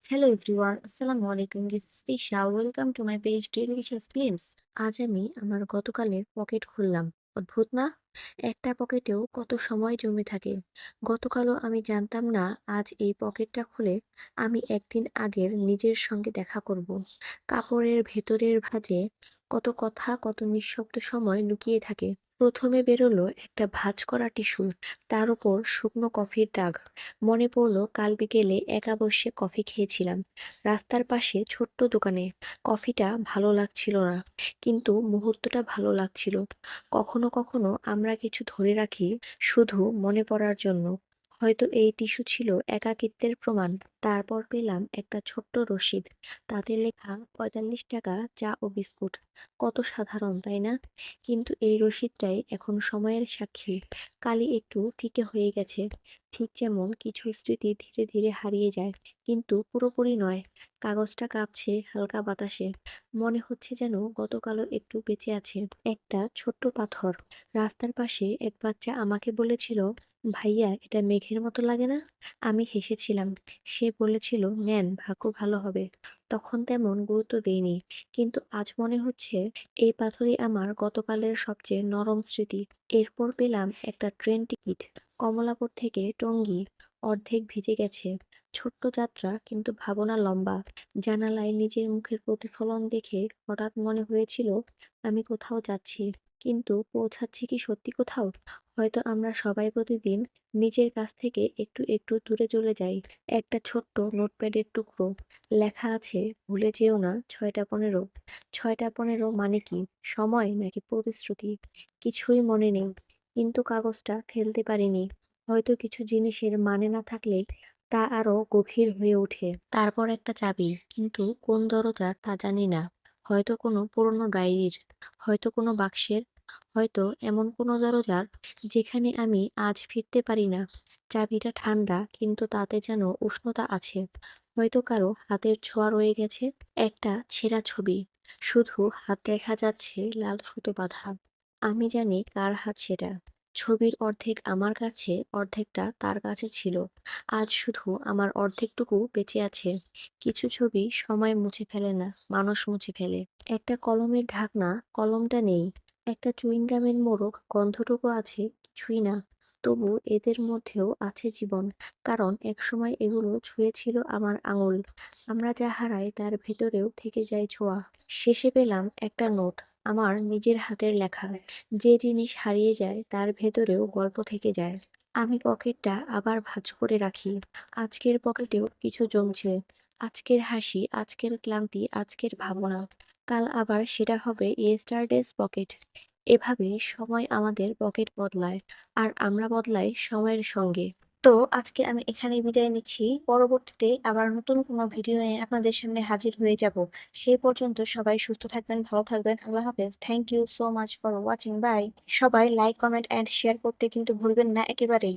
Hello everyone, Assalamu alaikum. This is Tisha. Welcome to my page Delicious Films. আজ আমি আমার গতকালের pocket খুললাম। অদ্ভুত না? একটা পকেটেও কত সময় জমে থাকে। গতকালও আমি জানতাম না আজ এই পকেটটা খুলে আমি একদিন আগের নিজের সঙ্গে দেখা করব। কাপড়ের ভেতরের ভাঁজে কত কথা, কত নিঃশব্দ সময় লুকিয়ে থাকে। প্রথমে বেরোলো একটা ভাঁজ করা টিস্যু, তার উপর শুকনো কফির দাগ। মনে পড়লো কাল বিকেলে একা বসে কফি খেয়েছিলাম রাস্তার পাশে ছোট্ট দোকানে। কফিটা ভালো লাগছিল না, কিন্তু মুহূর্তটা ভালো লাগছিল। কখনো কখনো আমরা কিছু ধরে রাখি শুধু মনে পড়ার জন্য। হয়তো এই টিস্যু ছিল একাকিত্বের প্রমাণ। তারপর পেলাম একটা ছোট্ট রসিদ, তাতে লেখা ৪৫ টাকা চা ও বিস্কুট। কত সাধারণ, তাই না? কিন্তু এই রসিদটাই এখন সময়ের সাক্ষী। কালি একটু ফিকে হয়ে গেছে, ঠিক যেমন কিছু স্মৃতি ধীরে ধীরে হারিয়ে যায়, কিন্তু পুরোপুরি নয়। কাগজটা কাঁপছে হালকা বাতাসে, মনে হচ্ছে যেন গতকালও একটু বেঁচে আছে। একটা ছোট্ট পাথর। রাস্তার পাশে এক বাচ্চা আমাকে বলেছিল, ভাইয়া এটা মেঘের মতো লাগে না? আমি হেসেছিলাম। সে বলেছিল, নেন, ভাগ্য ভালো হবে। তখন তেমন গুরুত্ব দেইনি, কিন্তু আজ মনে হচ্ছে এই পাথরই আমার গতকালের সবচেয়ে নরম স্মৃতি। এরপর পেলাম একটা ট্রেন টিকিট, কমলাপুর থেকে টঙ্গী। অর্ধেক ভিজে গেছে। ছোট্ট যাত্রা, কিন্তু ভাবনা লম্বা। জানালায় নিজের মুখের প্রতিফলন দেখে হঠাৎ মনে হয়েছিল আমি কোথাও যাচ্ছি, কিন্তু পৌঁছাচ্ছি কি সত্যি কোথাও? হয়তো আমরা সবাই প্রতিদিন নিজের কাছ থেকে একটু একটু দূরে চলে যাই। একটা ছোট্ট নোটপ্যাডের টুকরো, লেখা আছে, ভুলে যেও না ৬টা ১৫। ৬টা ১৫ মানে কি? সময় নাকি প্রতিশ্রুতি? কিছুই মনে নেই, কিন্তু কাগজটা ফেলতে পারিনি। হয়তো কিছু জিনিসের মানে না থাকলে তা আরো গভীর হয়ে ওঠে। তারপর একটা চাবি, কিন্তু কোন দরজার তা জানি না। হয়তো কোনো পুরনো ডায়েরির, হয়তো কোনো বাক্সের, হয়তো এমন কোনো দরজার যেখানে আমি আজ ফিরতে পারি না। চাবিটা ঠান্ডা, কিন্তু তাতে যেন উষ্ণতা আছে। হয়তো কারো হাতের ছোঁয়া রয়ে গেছে। একটা ছেঁড়া ছবি, শুধু হাত দেখা যাচ্ছে লাল সুতো বাঁধা। আমি জানি কার হাত সেটা। ছবির অর্ধেক আমার কাছে, অর্ধেকটা তার কাছে ছিল। আজ শুধু আমার অর্ধেকটুকু বেঁচে আছে। কিছু ছবি সময় মুছে ফেলে না, মানুষ মুছে ফেলে। একটা কলমের ঢাকনা, কলমটা নেই। একটা চুইংগামের মোড়ক, গন্ধটুকু আছে, কিছুই না। তবু এদের মধ্যেও আছে জীবন, কারণ একসময় এগুলো ছুঁয়েছিল আমার আঙুল। আমরা যা হারাই তার ভেতরেও থেকে যায় ছোঁয়া। শেষে পেলাম একটা নোট, আমার নিজের হাতের লেখা। যে জিনিস হারিয়ে যায় তার ভেতরেও গল্প থেকে যায়। আমি পকেটটা আবার ভাঁজ করে রাখি। আজকের পকেটেও কিছু জমছে। আজকের হাসি, আজকের ক্লান্তি, আজকের ভাবনা। কাল আবার সেটা হবে ইয়েস্টারডেজ পকেট। এভাবে সময় আমাদের পকেট বদলায়, আর আমরা বদলাই সময়ের সঙ্গে। তো আজকে আমি এখানেই বিদায় নিচ্ছি। পরবর্তীতে আবার নতুন কোনো ভিডিও নিয়ে আপনাদের সামনে হাজির হয়ে যাব। সেই পর্যন্ত সবাই সুস্থ থাকবেন, ভালো থাকবেন। আল্লাহ হাফেজ। Thank you so much for watching. Bye. সবাই লাইক, কমেন্ট অ্যান্ড শেয়ার করতে কিন্তু ভুলবেন না একেবারেই।